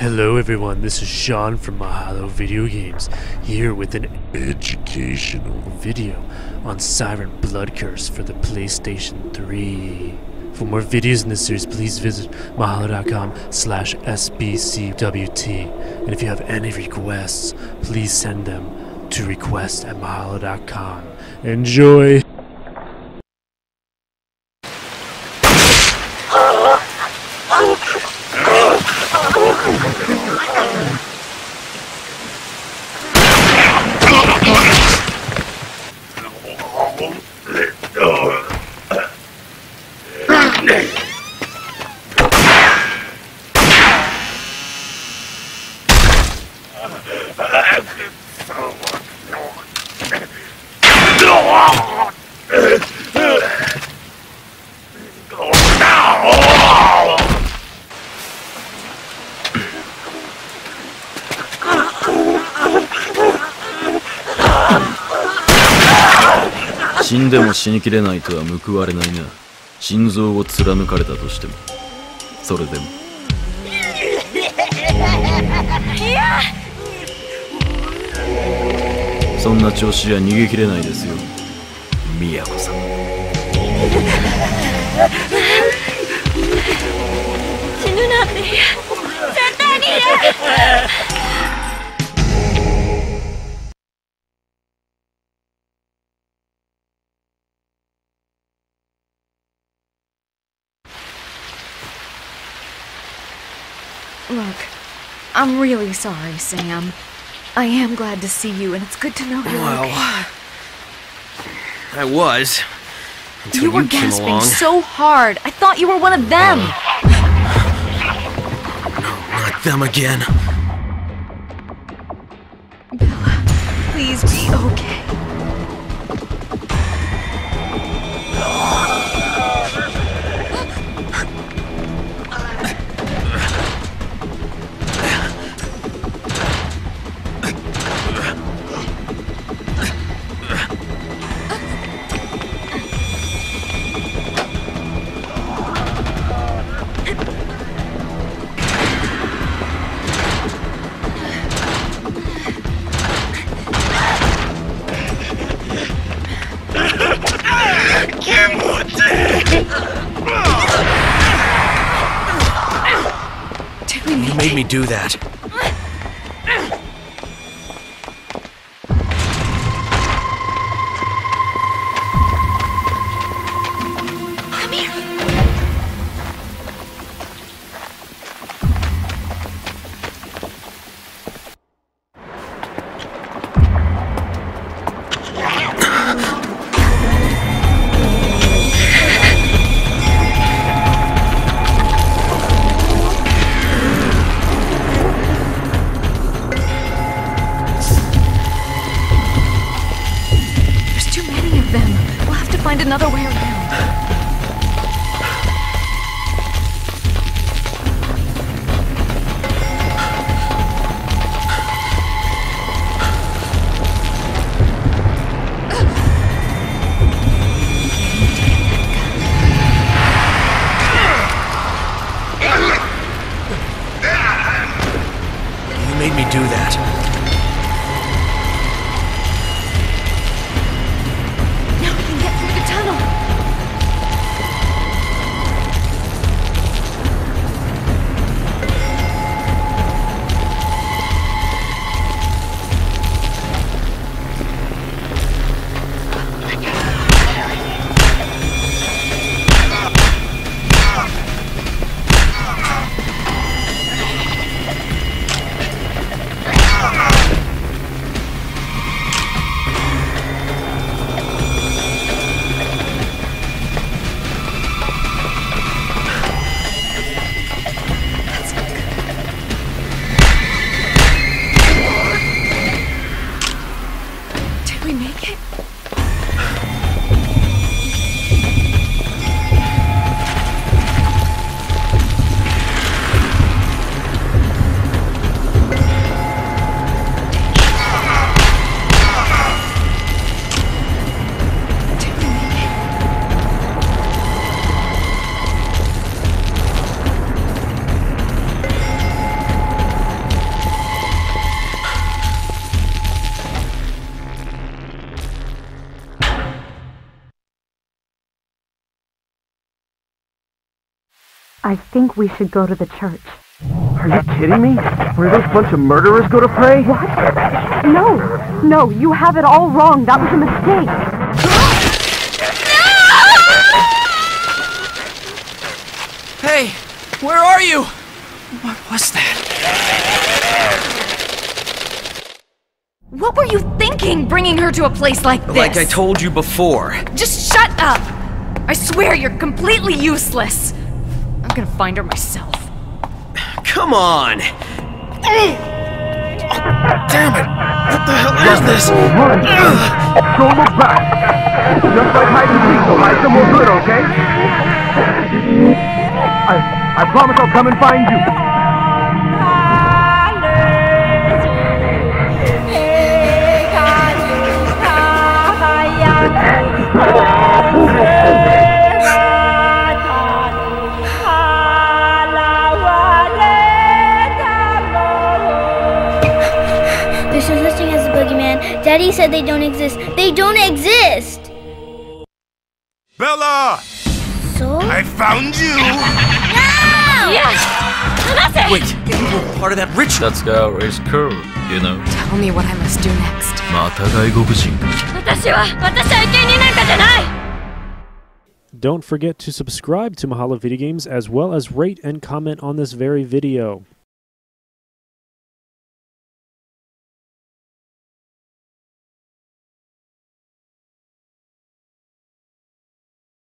Hello everyone, this is Sean from Mahalo Video Games, here with an educational video on Siren Blood Curse for the PlayStation 3. For more videos in this series, please visit mahalo.com/sbcwt. And if you have any requests, please send them to request@mahalo.com. Enjoy!死んでも死にきれないとは報われないな。心臓を貫かれたとしても、それでも。そんな調子じゃ逃げきれないですよ、宮子さん。死ぬなんて絶対に。Look, I'm really sorry, Sam. I am glad to see you, and it's good to know you're okay. I was. Until you were came gasping along. so hard. I thought you were one of them. No, not them again. Bella, please be okay. You made me do that. Come here. Find another way around. You made me do that. I think we should go to the church. Are you kidding me? Where those bunch of murderers go to pray? What? No, you have it all wrong. That was a mistake. Hey, where are you? What was that? What were you thinking, bringing her to a place like this? Like I told you before. Just shut up! I swear you're completely useless. I'm gonna find her myself. Come on! Damn it! What the hell is this? Run! Don't look back! Just like hide and seek, so hide somewhere good, okay? I promise I'll come and find you. There's no such thing as a boogeyman. Daddy said they don't exist. They don't exist! Bella! So? I found you! No! Wait, you were part of that ritual. That girl is cool, you know. Tell me what I must do next. また外国人か。私は生贄なんかじゃない。 Don't forget to subscribe to Mahalo Video Games as well as rate and comment on this very video.